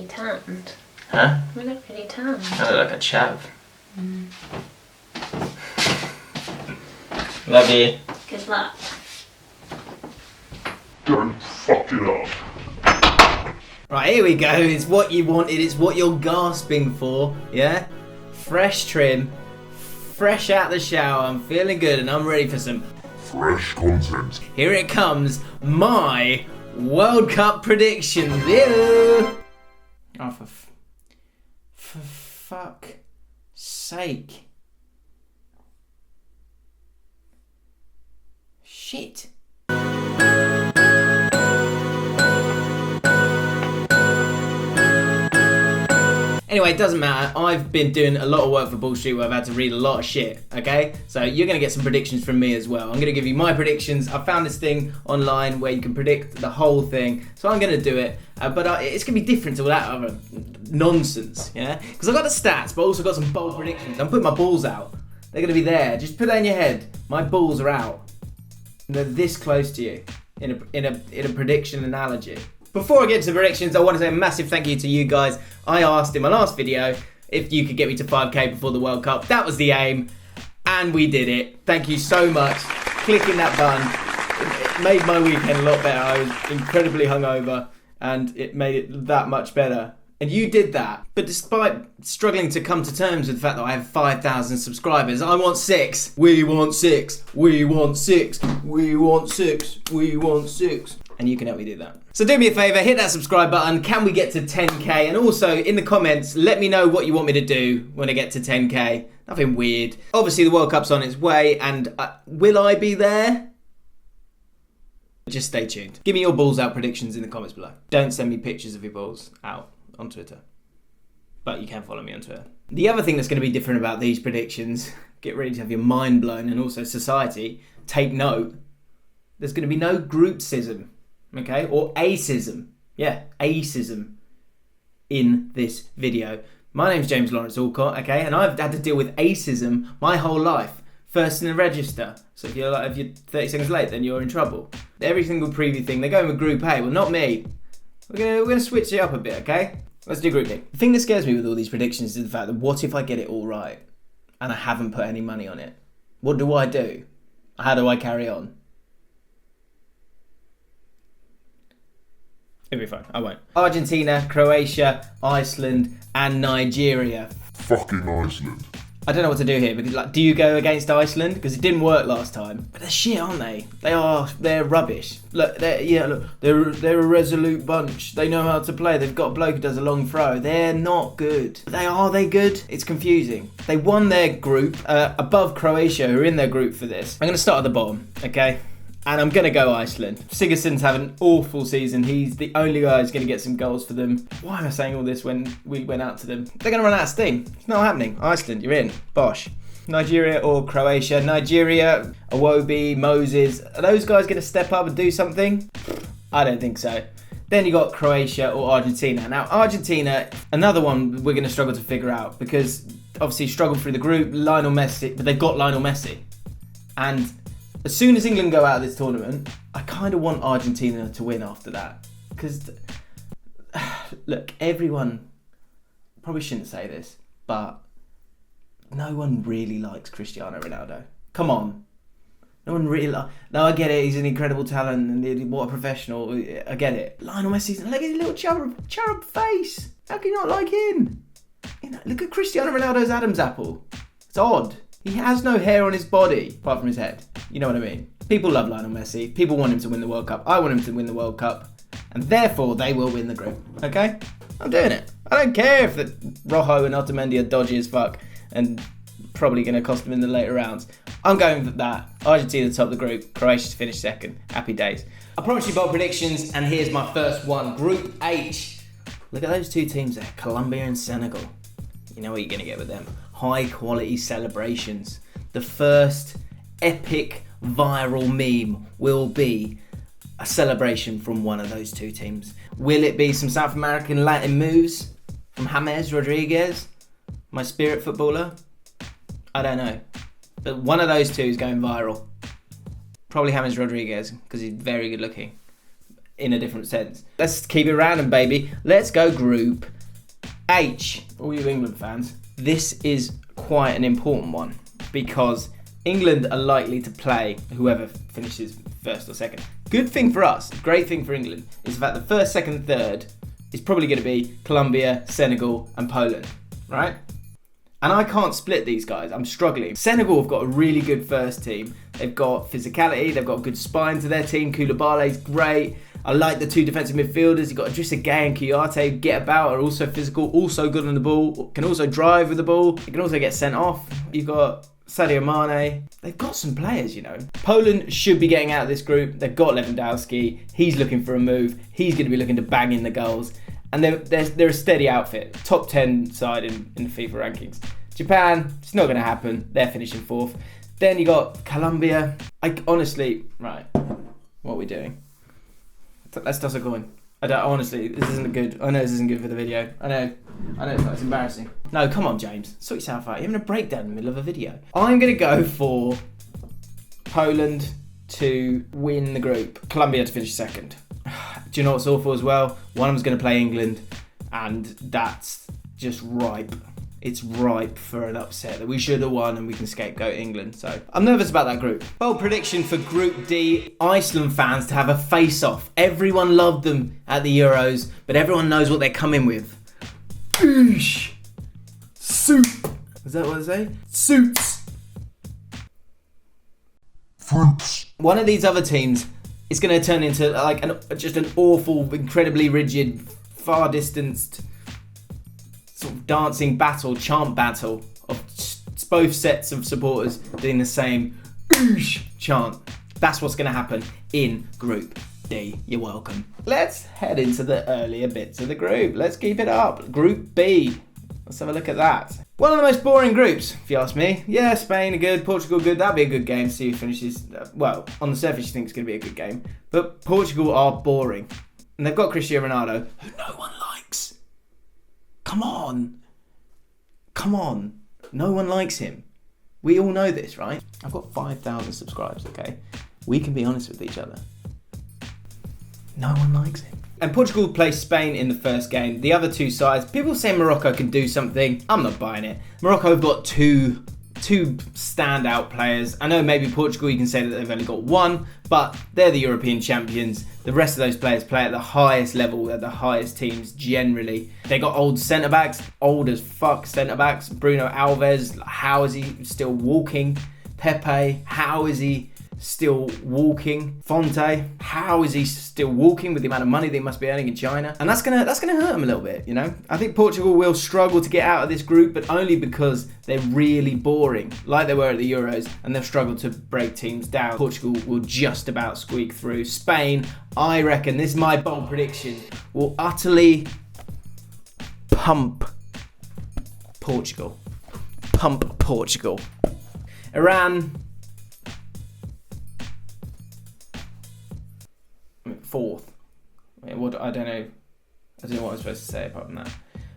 tanned. Huh? We look really tanned. I look like a chav. Love you. Good luck. Don't fuck it up. Right, here we go. It's what you wanted. It's what you're gasping for. Yeah? Fresh trim. Fresh out the shower. I'm feeling good and I'm ready for some Fresh content. Here it comes, my World Cup predictions. Ew. Oh, for fuck's sake. Shit. Anyway, it doesn't matter. I've been doing a lot of work for Ball Street where I've had to read a lot of shit, okay? So you're going to get some predictions from me as well. I'm going to give you my predictions. I found this thing online where you can predict the whole thing. So I'm going to do it. But it's going to be different to all that other nonsense, yeah? Because I've got the stats, but also got some bold predictions. I'm putting my balls out. They're going to be there. Just put that in your head. My balls are out. They're this close to you in a prediction analogy. Before I get to the predictions, I want to say a massive thank you to you guys. I asked in my last video if you could get me to 5k before the World Cup. That was the aim, and we did it. Thank you so much. Clicking that button, it made my weekend a lot better. I was incredibly hungover, and it made it that much better. And you did that. But despite struggling to come to terms with the fact that I have 5,000 subscribers, I want 6. We want 6. We want 6. We want 6. We want 6. And you can help me do that. So do me a favour, hit that subscribe button. Can we get to 10k? And also in the comments, let me know what you want me to do when I get to 10k. Nothing weird. Obviously the World Cup's on its way, and will I be there? Just stay tuned. Give me your balls out predictions in the comments below. Don't send me pictures of your balls out on Twitter. But you can follow me on Twitter. The other thing that's going to be different about these predictions, get ready to have your mind blown, and also society, take note, there's going to be no groupsism. Okay, or acism. Yeah, acism in this video. My name's James Lawrence Allcott, okay, and I've had to deal with acism my whole life. First in the register. So if you're 30 seconds late, then you're in trouble. Every single preview thing, they're going with Group A. Well, not me. We're gonna switch it up a bit, okay? Let's do Group B. The thing that scares me with all these predictions is the fact that what if I get it all right and I haven't put any money on it? What do I do? How do I carry on? It'll be fine. I won't. Argentina, Croatia, Iceland, and Nigeria. Fucking Iceland. I don't know what to do here because, do you go against Iceland? Because it didn't work last time. But they're shit, aren't they? They're rubbish. Look, they're a resolute bunch. They know how to play. They've got a bloke who does a long throw. They're not good. Are they good? It's confusing. They won their group above Croatia, who are in their group for this. I'm going to start at the bottom, okay? And I'm going to go Iceland. Sigurdsson's having an awful season. He's the only guy who's going to get some goals for them. Why am I saying all this when we went out to them? They're going to run out of steam. It's not happening. Iceland, you're in. Bosh. Nigeria or Croatia. Nigeria, Iwobi, Moses. Are those guys going to step up and do something? I don't think so. Then you got Croatia or Argentina. Now, Argentina, another one we're going to struggle to figure out because obviously struggled through the group. Lionel Messi, but they've got Lionel Messi. And as soon as England go out of this tournament, I kind of want Argentina to win after that. Because, look, everyone, probably shouldn't say this, but no one really likes Cristiano Ronaldo. Come on. No one really No, I get it, he's an incredible talent and what a professional. I get it. Lionel Messi, look at his little cherub face. How can you not like him? Look at Cristiano Ronaldo's Adam's apple. It's odd. He has no hair on his body, apart from his head. You know what I mean? People love Lionel Messi. People want him to win the World Cup. I want him to win the World Cup. And therefore, they will win the group. Okay? I'm doing it. I don't care if the Rojo and Otamendi are dodgy as fuck and probably going to cost them in the later rounds. I'm going for that. Argentina top the group. Croatia to finish second. Happy days. I promise you bold predictions, and here's my first one. Group H. Look at those two teams there. Colombia and Senegal. You know what you're going to get with them. High quality celebrations. The first epic viral meme will be a celebration from one of those two teams. Will it be some South American Latin moves from James Rodriguez, my spirit footballer? I don't know. But one of those two is going viral. Probably James Rodriguez, because he's very good looking in a different sense. Let's keep it random, baby. Let's go Group H, all you England fans, this is quite an important one because England are likely to play whoever finishes first or second. Good thing for us, great thing for England, is the fact the first, second, third is probably going to be Colombia, Senegal and Poland, right? And I can't split these guys, I'm struggling. Senegal have got a really good first team. They've got physicality, they've got a good spine to their team. Koulibaly's great. I like the two defensive midfielders. You've got Idrissa Gueye and Kouyaté, get about, are also physical, also good on the ball, can also drive with the ball. You can also get sent off. You've got Sadio Mane. They've got some players, you know. Poland should be getting out of this group. They've got Lewandowski. He's looking for a move. He's going to be looking to bang in the goals. And they're a steady outfit. Top 10 side in the FIFA rankings. Japan, it's not going to happen. They're finishing 4th. Then you got Colombia. Honestly, right, what are we doing? Let's toss a coin. Honestly, this isn't good. I know this isn't good for the video. I know it's embarrassing. No, come on, James. Sort yourself out. You're having a breakdown in the middle of a video. I'm going to go for Poland to win the group. Colombia to finish second. Do you know what's awful as well? One of them's going to play England, and that's just ripe. It's ripe for an upset that we should have won and we can scapegoat England. So I'm nervous about that group. Bold prediction for Group D, Iceland fans to have a face-off. Everyone loved them at the Euros, but everyone knows what they're coming with. Oosh. Soup. Is that what they say? Suits. Fruits. One of these other teams is going to turn into like just an awful, incredibly rigid, far-distanced sort of dancing battle, chant battle of both sets of supporters doing the same oosh chant. That's what's going to happen in Group D. You're welcome. Let's head into the earlier bits of the group. Let's keep it up. Group B. Let's have a look at that. One of the most boring groups, if you ask me. Yeah, Spain are good, Portugal good. That'd be a good game. See who finishes. Well, on the surface, you think it's going to be a good game. But Portugal are boring. And they've got Cristiano Ronaldo, who no one likes. Come on. No one likes him. We all know this, right? I've got 5,000 subscribers, okay? We can be honest with each other. No one likes him. And Portugal plays Spain in the first game. The other two sides, people say Morocco can do something. I'm not buying it. Morocco have got two standout players. I know maybe Portugal, you can say that they've only got one, but they're the European champions. The rest of those players play at the highest level. They're the highest teams generally. They got old centre-backs, old as fuck centre-backs. Bruno Alves, how is he still walking? Pepe, how is he still walking? Fonte, how is he still walking with the amount of money they must be earning in China? And that's gonna hurt them a little bit, you know? I think Portugal will struggle to get out of this group, but only because they're really boring, like they were at the Euros, and they've struggled to break teams down. Portugal will just about squeak through. Spain, I reckon, this is my bold prediction, will utterly pump Portugal. Iran, 4th. I don't know what I'm supposed to say apart from that.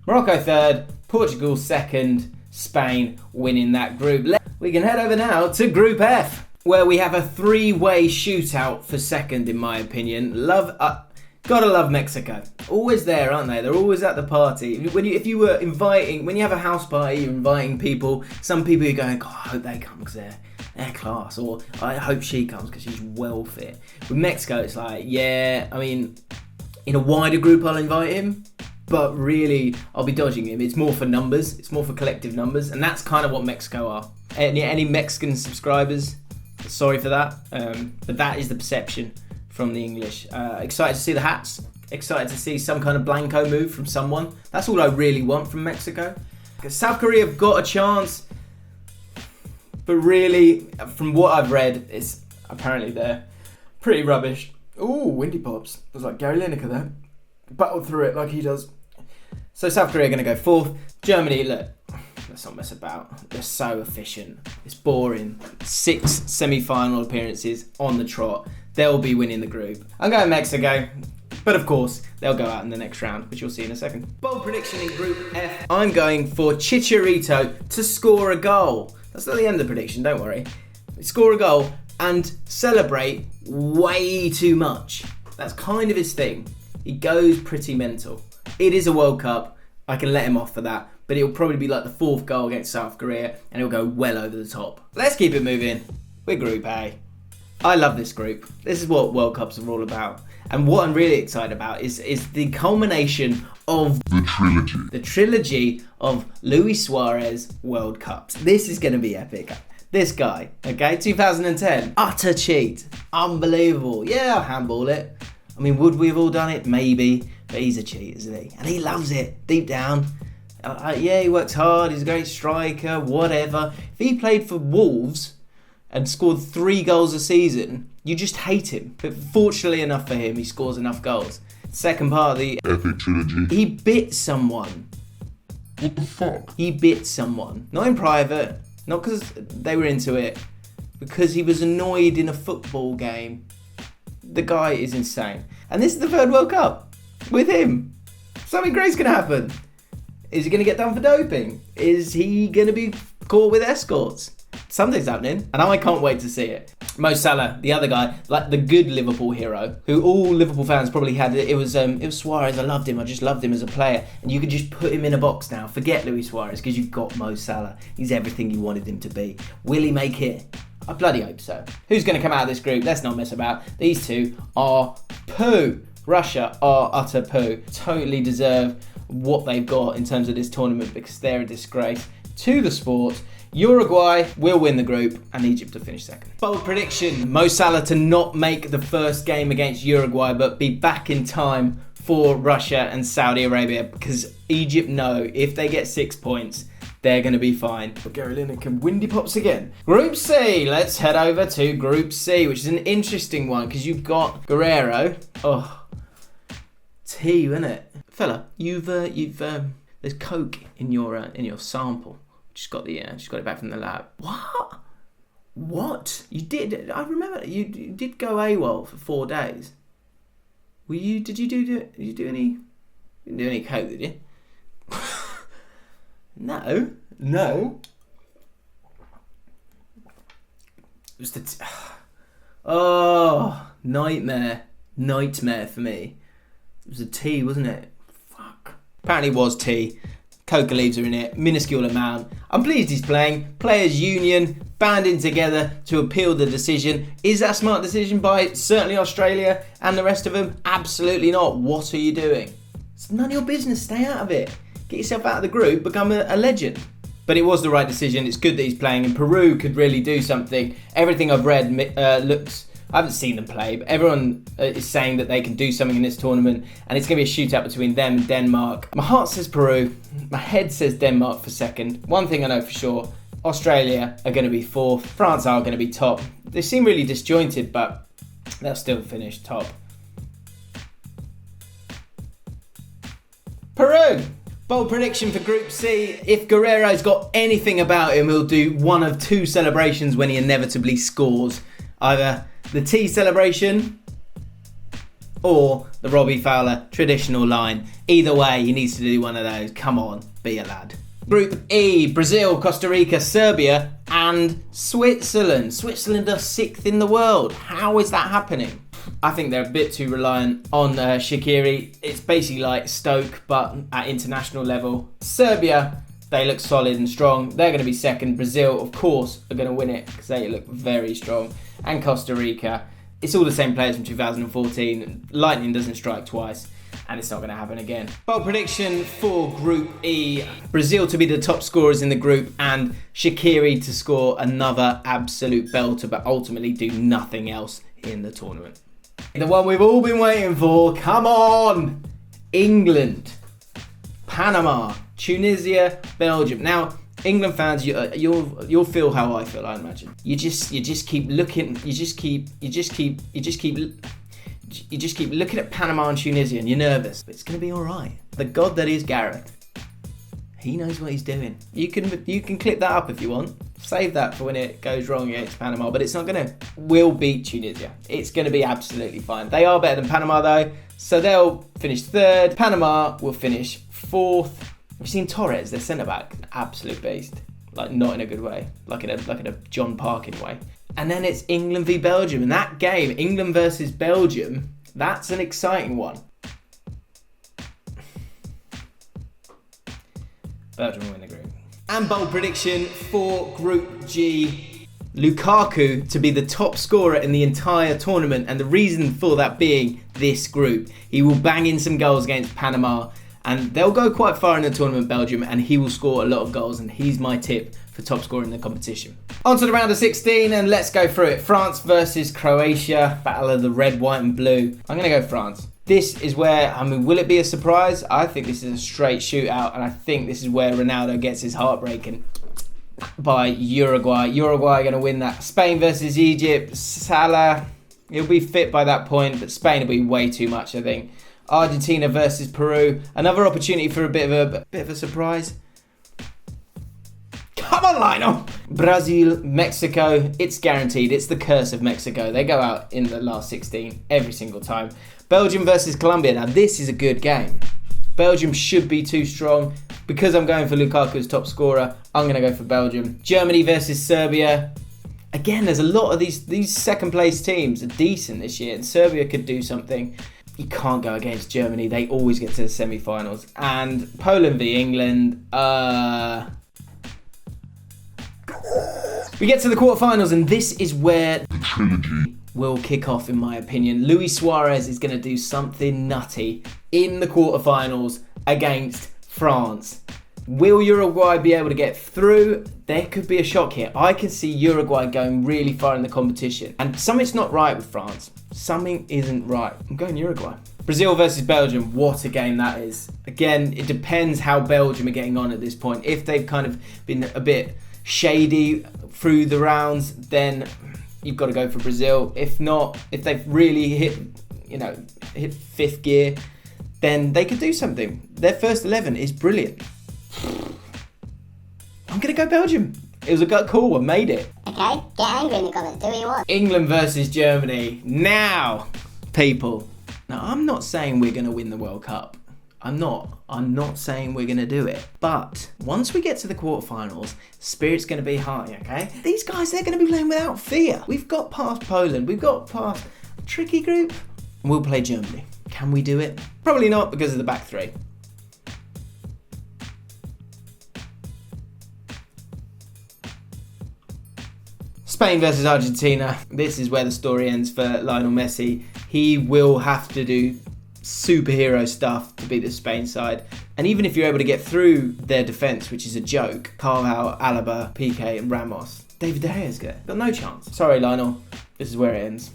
Morocco 3rd, Portugal 2nd, Spain winning that group. We can head over now to Group F, where we have a 3-way shootout for second, in my opinion. Gotta love Mexico. Always there, aren't they? They're always at the party. When you have a house party, you're inviting people. Some people are going, God, I hope they come because they're class, or I hope she comes because she's well fit. With Mexico, it's like, yeah, I mean, in a wider group I'll invite him, but really I'll be dodging him. It's more for numbers, it's more for collective numbers, and that's kind of what Mexico are. Any Mexican subscribers, sorry for that, but that is the perception from the English. Excited to see the hats, excited to see some kind of Blanco move from someone. That's all I really want from Mexico. Because South Korea have got a chance, but really, from what I've read, it's apparently they're pretty rubbish. Ooh, windy pops. It was like Gary Lineker there. Battled through it like he does. So South Korea are going to go 4th. Germany, look, let's not mess about. They're so efficient. It's boring. 6 semi-final appearances on the trot. They'll be winning the group. I'm going Mexico. But of course, they'll go out in the next round, which you'll see in a second. Bold prediction in Group F. I'm going for Chicharito to score a goal. That's not the end of the prediction, don't worry. Score a goal and celebrate way too much. That's kind of his thing. He goes pretty mental. It is a World Cup. I can let him off for that. But it'll probably be like the 4th goal against South Korea, and it'll go well over the top. Let's keep it moving. We're Group A. I love this group. This is what World Cups are all about. And what I'm really excited about is the culmination of the trilogy of Luis Suarez World Cups. This is going to be epic. This guy, okay, 2010, utter cheat, unbelievable. Yeah, I'll handball it. I mean, would we have all done it? Maybe, but he's a cheat, isn't he? And he loves it deep down. Yeah, he works hard. He's a great striker. Whatever. If he played for Wolves and scored 3 goals a season, you just hate him. But fortunately enough for him, he scores enough goals. Second part of the epic trilogy. He bit someone. What the fuck? He bit someone. Not in private. Not because they were into it. Because he was annoyed in a football game. The guy is insane. And this is the 3rd World Cup. With him. Something great's going to happen. Is he going to get done for doping? Is he going to be caught with escorts? Something's happening, and I can't wait to see it. Mo Salah, the other guy, like the good Liverpool hero, who all Liverpool fans probably had. It was Suarez. I loved him. I just loved him as a player. And you could just put him in a box now. Forget Luis Suarez, because you've got Mo Salah. He's everything you wanted him to be. Will he make it? I bloody hope so. Who's going to come out of this group? Let's not mess about. These two are poo. Russia are utter poo. Totally deserve what they've got in terms of this tournament, because they're a disgrace to the sport. Uruguay will win the group, and Egypt to finish 2nd. Bold prediction: Mo Salah to not make the first game against Uruguay, but be back in time for Russia and Saudi Arabia, because Egypt know if they get 6 points, they're going to be fine. But Gary Lineker, windy pops again. Group C. Let's head over to Group C, which is an interesting one, because you've got Guerrero. Oh, tea, isn't it, fella? You've there's coke in your sample. Just got it back from the lab. What? You did? I remember you did go AWOL for 4 days. Were you? Did you do any? You didn't do any coke, did you? No. It was nightmare for me. It was a tea, wasn't it? Fuck. Apparently it was tea. Coca leaves are in it, minuscule amount. I'm pleased he's playing. Players' union banding together to appeal the decision. Is that a smart decision by certainly Australia and the rest of them? Absolutely not. What are you doing? It's none of your business. Stay out of it. Get yourself out of the group. Become a legend. But it was the right decision. It's good that he's playing, and Peru could really do something. Everything I've read looks... I haven't seen them play, but everyone is saying that they can do something in this tournament, and it's going to be a shootout between them and Denmark. My heart says Peru, my head says Denmark for 2nd. One thing I know for sure, Australia are going to be 4th, France are going to be top. They seem really disjointed, but they'll still finish top. Peru! Bold prediction for Group C. If Guerrero's got anything about him, he'll do one of 2 celebrations when he inevitably scores. Either the tea celebration or the Robbie Fowler traditional line. Either way, he needs to do one of those. Come on, be a lad. Group E, Brazil, Costa Rica, Serbia and Switzerland. Switzerland are 6th in the world. How is that happening? I think they're a bit too reliant on Shaqiri. It's basically like Stoke, but at international level. Serbia, they look solid and strong. They're going to be 2nd. Brazil, of course, are going to win it because they look very strong. And Costa Rica, it's all the same players from 2014. Lightning doesn't strike twice, and it's not going to happen again. Bold prediction for Group E. Brazil to be the top scorers in the group, and Shaqiri to score another absolute belter, but ultimately do nothing else in the tournament. The one we've all been waiting for. Come on! England, Panama, Tunisia, Belgium. Now, England fans, you'll feel how I feel, I imagine. You just keep looking. You just keep looking at Panama and Tunisia, and you're nervous. But it's gonna be all right. The God that is Gareth, he knows what he's doing. You can clip that up if you want. Save that for when it goes wrong against Panama. But it's not gonna. We'll beat Tunisia. It's gonna be absolutely fine. They are better than Panama though, so they'll finish 3rd. Panama will finish 4th. Have you seen Torres, their centre-back? Absolute beast. Like, not in a good way. Like in a John Parkin way. And then it's England v Belgium. And that game, England versus Belgium, that's an exciting one. Belgium will win the group. And bold prediction for Group G. Lukaku to be the top scorer in the entire tournament, and the reason for that being this group. He will bang in some goals against Panama, and they'll go quite far in the tournament, Belgium, and he will score a lot of goals, and he's my tip for top scorer in the competition. On to the round of 16, and let's go through it. France versus Croatia, battle of the red, white and blue. I'm going to go France. This is where, will it be a surprise? I think this is a straight shootout, and I think this is where Ronaldo gets his heart breaking by Uruguay. Uruguay are going to win that. Spain versus Egypt. Salah, he'll be fit by that point, but Spain will be way too much, I think. Argentina versus Peru. Another opportunity for a bit of a surprise. Come on, Lionel! Brazil, Mexico. It's guaranteed. It's the curse of Mexico. They go out in the last 16 every single time. Belgium versus Colombia. Now, this is a good game. Belgium should be too strong. Because I'm going for Lukaku as top scorer, I'm going to go for Belgium. Germany versus Serbia. Again, there's a lot of these second place teams are decent this year, and Serbia could do something. You can't go against Germany. They always get to the semi-finals. And Poland v England. We get to the quarterfinals, and this is where The trilogy. will kick off, in my opinion. Luis Suarez is going to do something nutty in the quarterfinals against France. Will Uruguay be able to get through? There could be a shock here. I can see Uruguay going really far in the competition. And something's not right with France. Something isn't right. I'm going Uruguay. Brazil versus Belgium. What a game that is. Again, it depends how Belgium are getting on at this point. If they've kind of been a bit shady through the rounds, then you've got to go for Brazil. If not, if they've really hit fifth gear, then they could do something. Their first 11 is brilliant. I'm going to go Belgium. It was a gut call. I made it. Okay, get angry in the comments. Do what you want. England versus Germany. Now, people. Now, I'm not saying we're going to win the World Cup. I'm not saying we're going to do it. But once we get to the quarterfinals, spirit's going to be high, okay? These guys, they're going to be playing without fear. We've got past Poland. We've got past a tricky group. And we'll play Germany. Can we do it? Probably not, because of the back three. Spain versus Argentina. This is where the story ends for Lionel Messi. He will have to do superhero stuff to beat the Spain side. And even if you're able to get through their defence, which is a joke, Carvajal, Alaba, Piqué and Ramos, David De Gea's got no chance. Sorry, Lionel. This is where it ends.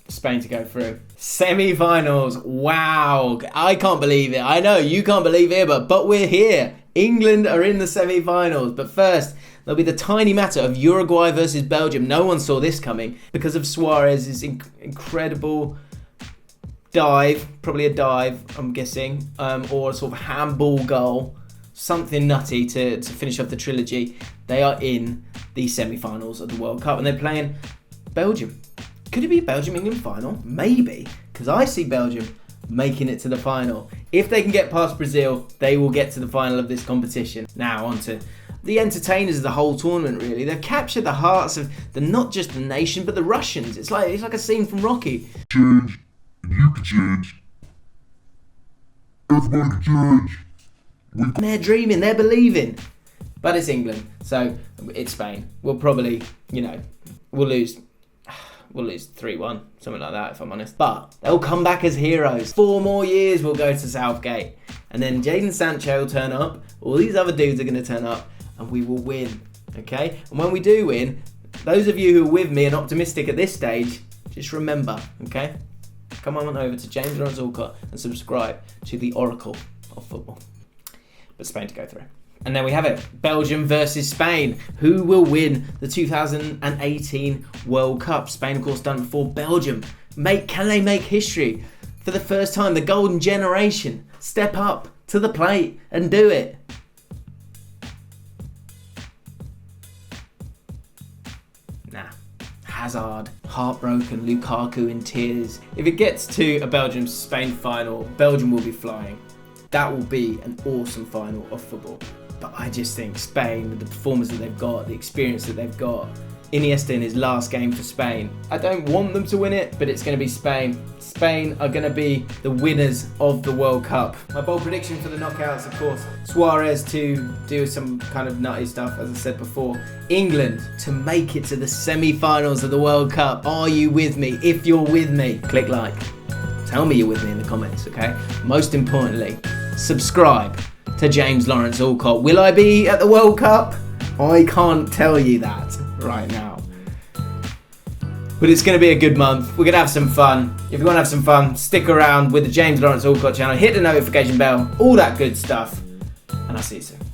Spain to go through. Semi-finals. Wow. I can't believe it. I know you can't believe it, but we're here. England are in the semi-finals. But first, there'll be the tiny matter of Uruguay versus Belgium. No one saw this coming because of Suarez's incredible dive. Probably a dive, I'm guessing. Or a sort of handball goal. Something nutty to finish off the trilogy. They are in the semi-finals of the World Cup and they're playing Belgium. Could it be a Belgium-England final? Maybe, because I see Belgium making it to the final. If they can get past Brazil, they will get to the final of this competition. Now, on to the entertainers of the whole tournament, really. They've captured the hearts of not just the nation, but the Russians. It's like a scene from Rocky. Change. And you can change. Everybody can change. They're dreaming, they're believing. But it's England, so it's Spain. We'll probably, we'll lose. We'll lose 3-1, something like that, if I'm honest. But they'll come back as heroes. 4 more years we'll go to Southgate. And then Jadon Sancho will turn up. All these other dudes are going to turn up. And we will win, okay? And when we do win, those of you who are with me and optimistic at this stage, just remember, okay? Come on over to James Lawrence Allcott and subscribe to the Oracle of Football. But Spain to go through. And there we have it. Belgium versus Spain. Who will win the 2018 World Cup? Spain, of course, done before. Belgium. Can they make history? For the first time, the golden generation step up to the plate and do it. Nah. Hazard, heartbroken, Lukaku in tears. If it gets to a Belgium-Spain final, Belgium will be flying. That will be an awesome final of football. But I just think Spain, with the performance that they've got, the experience that they've got, Iniesta in his last game for Spain. I don't want them to win it, but it's going to be Spain. Spain are going to be the winners of the World Cup. My bold prediction for the knockouts, of course, Suarez to do some kind of nutty stuff, as I said before. England to make it to the semi-finals of the World Cup. Are you with me? If you're with me, click like. Tell me you're with me in the comments, okay? Most importantly, subscribe to James Lawrence Allcott. Will I be at the World Cup? I can't tell you that right now. But it's going to be a good month. We're going to have some fun. If you want to have some fun, stick around with the James Lawrence Allcott channel. Hit the notification bell. All that good stuff. And I'll see you soon.